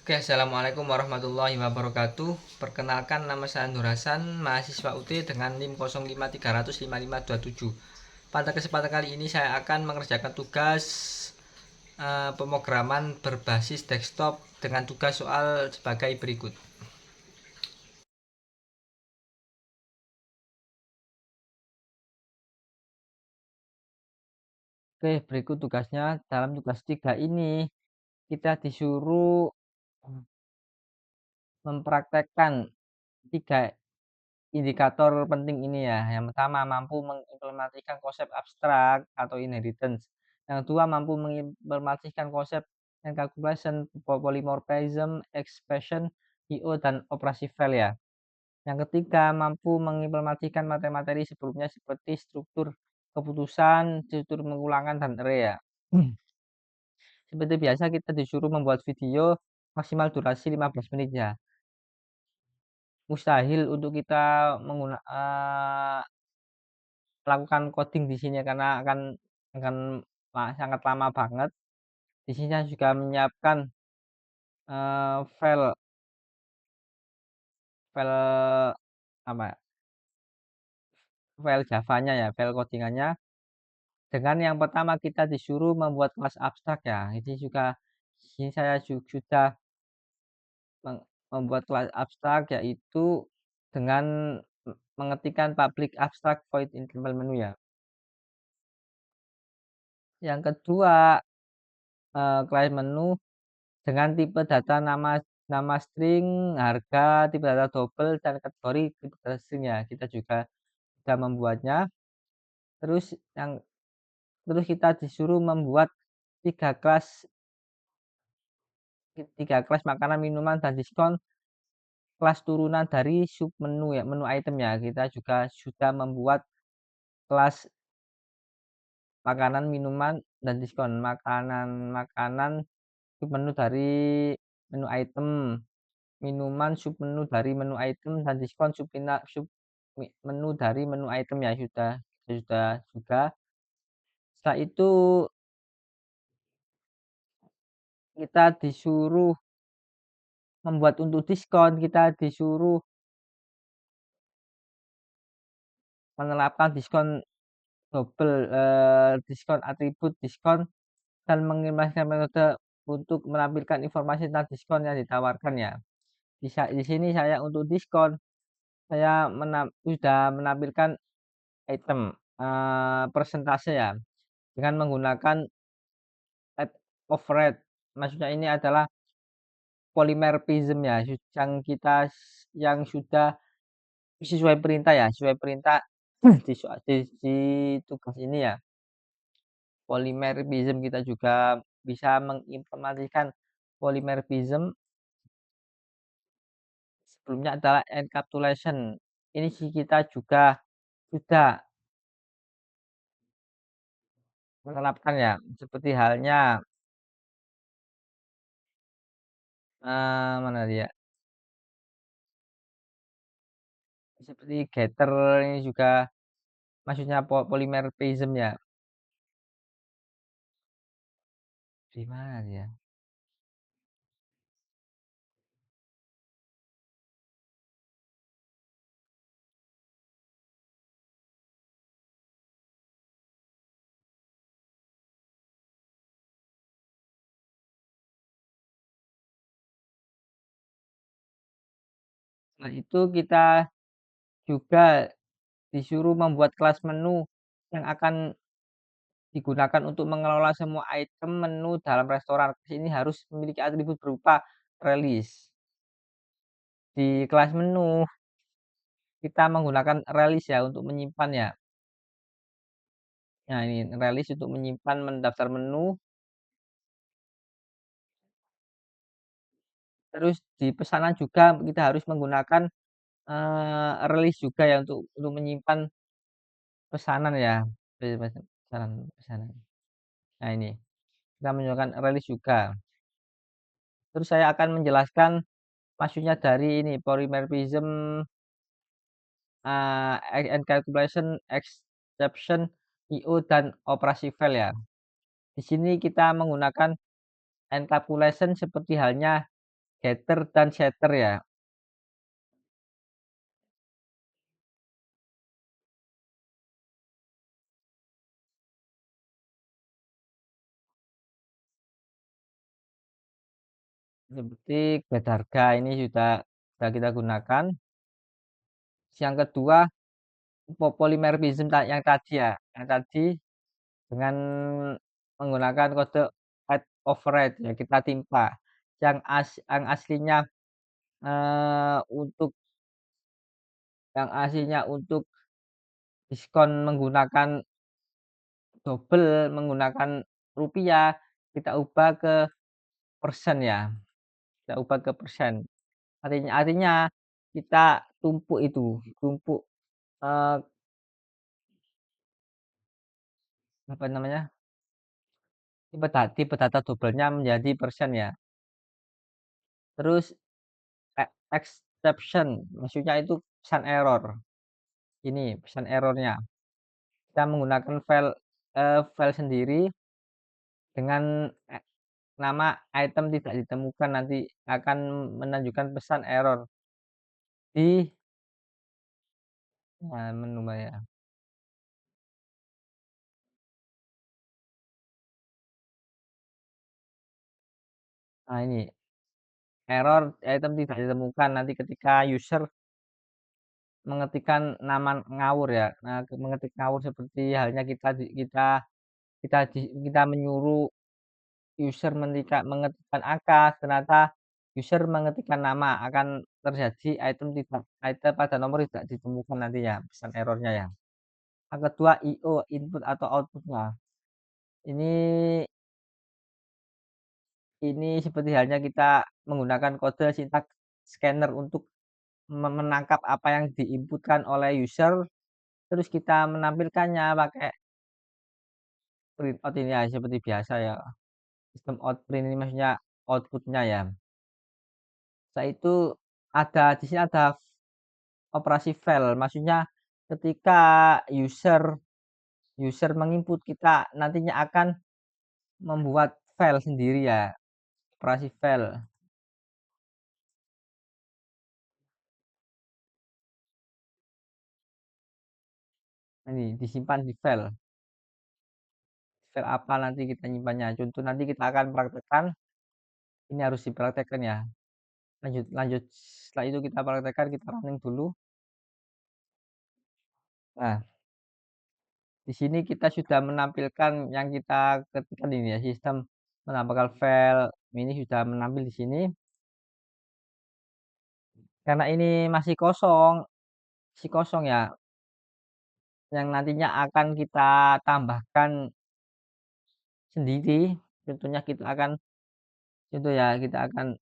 Oke, assalamualaikum warahmatullahi wabarakatuh. Perkenalkan, nama saya Nur Hasan, mahasiswa UT dengan NIM 05305527. Pada kesempatan kali ini saya akan mengerjakan tugas pemrograman berbasis desktop dengan tugas soal sebagai berikut. Oke, berikut tugasnya. Dalam tugas 3 ini kita disuruh mempraktekkan 3 indikator penting ini ya. Yang pertama, mampu mengimplementasikan konsep abstrak atau inheritance. Yang kedua, mampu mengimplementasikan konsep encapsulation, polymorphism, expression, IO, dan operasi file ya. Yang ketiga, mampu mengimplementasikan materi-materi sebelumnya seperti struktur keputusan, struktur pengulangan, dan array ya. Seperti biasa kita disuruh membuat video maksimal durasi 15 menit ya. Mustahil untuk kita melakukan coding di sini karena akan sangat lama banget. Di sini saya juga menyiapkan file file apa ya, file Java-nya ya, file codingannya. Dengan yang pertama kita disuruh membuat kelas abstrak ya. Ini juga di sini saya sudah membuat kelas abstrak yaitu dengan mengetikkan public abstract void internal menu ya. Yang kedua, kelas menu dengan tipe data nama string, harga, tipe data double, dan kategori tipe data string ya. Kita juga sudah membuatnya. Terus yang terus kita disuruh membuat tiga kelas tiga kelas makanan, minuman, dan diskon, kelas turunan dari submenu ya, menu item ya. Kita juga sudah membuat kelas makanan, minuman, dan diskon. Makanan submenu dari menu item, minuman submenu dari menu item, dan diskon submenu dari menu item ya. Sudah juga. Setelah itu kita disuruh membuat untuk diskon, kita disuruh menerapkan diskon double, diskon atribut diskon, dan mengimplementasikan metode untuk menampilkan informasi tentang diskon yang ditawarkan ya. Di sini saya untuk diskon, saya sudah menampilkan item, persentase ya, dengan menggunakan add override. Maksudnya ini adalah polymorphism ya, yang sudah sesuai perintah ya, sesuai perintah di tugas ini ya. Polymorphism kita juga bisa mengimplementasikan polymorphism. Sebelumnya adalah encapsulation. Ini sih kita juga sudah menerapkan ya, seperti halnya mana dia? Seperti getter ini juga maksudnya polymorphism ya. Di mana dia? Nah, itu kita juga disuruh membuat kelas menu yang akan digunakan untuk mengelola semua item menu dalam restoran. Ini harus memiliki atribut berupa release. Di kelas menu kita menggunakan release ya untuk menyimpan ya. Nah, ini release untuk menyimpan mendaftar menu. Terus di pesanan juga kita harus menggunakan release juga ya untuk menyimpan pesanan ya. Pesanan pesanan. Nah, ini kita menggunakan release juga. Terus saya akan menjelaskan maksudnya dari ini polymorphism, calculation, exception, IO, dan operasi file ya. Di sini kita menggunakan encapsulation seperti halnya getter dan setter ya. Seperti get harga ini sudah kita gunakan. Yang kedua, polymorphism yang tadi ya, yang tadi dengan menggunakan kode add override ya kita timpa. Yang aslinya untuk diskon menggunakan double menggunakan rupiah, kita ubah ke persen ya, kita ubah ke persen. Artinya kita tumpuk, eee, apa namanya, tipe data dobelnya menjadi persen ya. Terus exception, maksudnya itu pesan error, ini pesan errornya. Kita menggunakan file sendiri dengan nama item tidak ditemukan nanti akan menunjukkan pesan error di menu ya. Nah ini error item tidak ditemukan nanti ketika user mengetikkan nama ngawur ya. Nah, mengetik ngawur seperti halnya kita menyuruh user mengetikkan angka, ternyata user mengetikkan nama, akan terjadi item pada nomor tidak ditemukan nantinya, pesan errornya ya. Yang kedua IO, input atau outputnya. Ini ini seperti halnya kita menggunakan kode sintak scanner untuk menangkap apa yang diinputkan oleh user, terus kita menampilkannya pakai printout ini ya, seperti biasa ya. Sistem print ini maksudnya outputnya ya. Setelah itu di sini ada operasi file, maksudnya ketika user user menginput kita nantinya akan membuat file sendiri ya, operasi file. Ini disimpan di file apa nanti kita nyimpannya. Contoh nanti kita akan praktekkan, ini harus dipraktekkan ya. Lanjut lanjut setelah itu kita praktekkan, kita running dulu. Nah, di sini kita sudah menampilkan yang kita ketikkan ini ya, sistem menampilkan file ini sudah menampil di sini. Karena ini masih kosong ya, yang nantinya akan kita tambahkan sendiri. Contohnya kita akan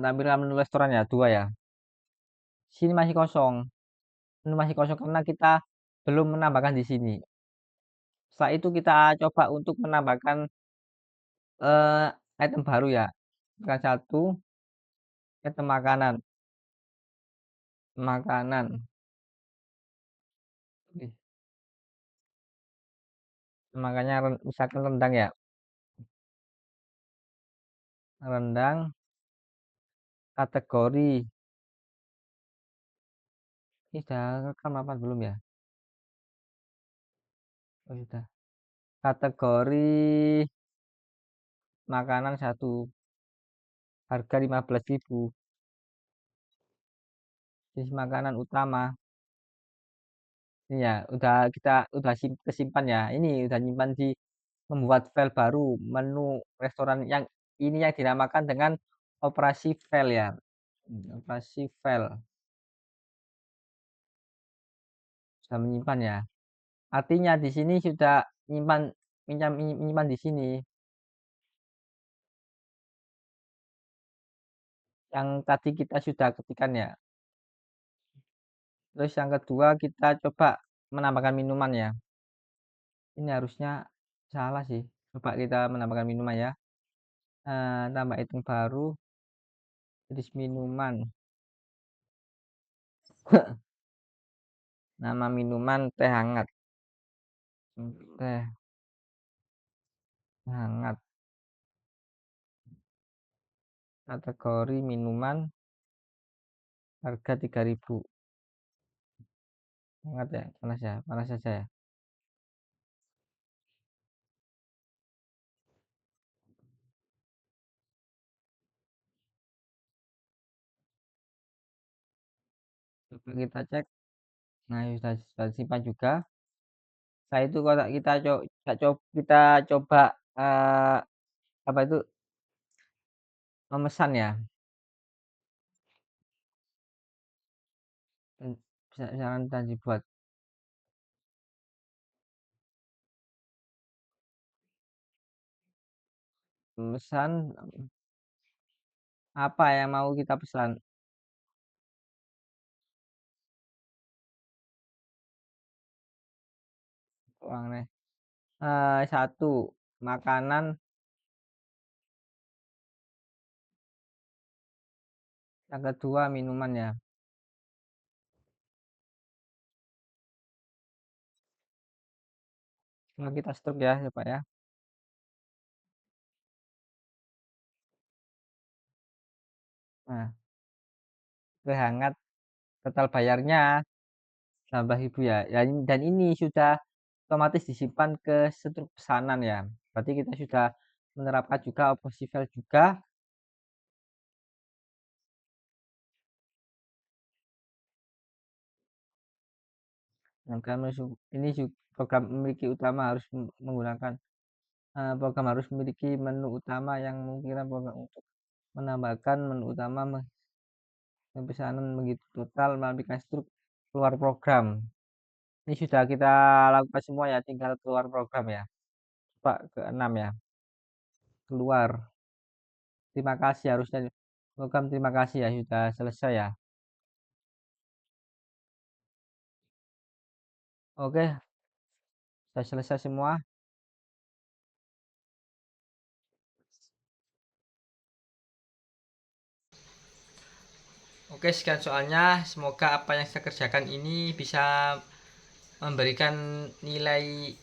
tampilkan menu restoran ya, 2 ya. Sini masih kosong, menu masih kosong karena kita belum menambahkan di sini. Setelah itu kita coba untuk menambahkan Eee, item baru ya, bukan satu, item makanan, wih, makanya misalkan rendang ya, rendang kategori, ini sudah rekam apa belum ya? Oh sudah, kategori makanan satu, harga 15.000, jenis makanan utama, ini ya udah kesimpan ya, ini udah nyimpan di membuat file baru, menu restoran yang ini yang dinamakan dengan operasi file ya, operasi file, sudah menyimpan ya. Artinya di sini sudah nyimpan menyimpan di sini, yang tadi kita sudah ketikkan ya. Terus yang kedua kita coba menambahkan minuman ya. Ini harusnya salah sih. Coba kita menambahkan minuman ya. Tambah item baru, jenis minuman. Nama minuman teh hangat. Teh hangat. Kategori minuman harga 3.000. Hangat ya? Panas ya? Panas saja ya? Coba kita cek. Nah, sudah simpan juga. Setelah itu kalau kita coba apa itu memesan ya. Misalkan tadi buat memesan apa yang mau kita pesan. Uang nih. Satu makanan, yang kedua minuman ya. Nah, kita stok ya, Pak ya. Nah, teh hangat total bayarnya tambah Ibu ya. Dan ini sudah otomatis disimpan ke struk pesanan ya. Berarti kita sudah menerapkan juga opsi juga. Nah, program memiliki utama harus menggunakan program harus memiliki menu utama yang memungkinkan program untuk menambahkan menu utama pesanan begitu total melalui struk keluar program. Ini sudah kita lakukan semua ya, tinggal keluar program ya. Pak ke-6 ya, keluar. Terima kasih harusnya program terima kasih ya sudah selesai ya. Oke, sudah selesai semua. Oke, sekian soalnya. Semoga apa yang saya kerjakan ini bisa memberikan nilai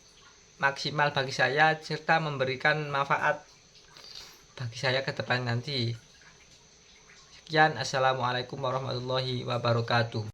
maksimal bagi saya serta memberikan manfaat bagi saya ke depan nanti. Sekian, assalamualaikum warahmatullahi wabarakatuh.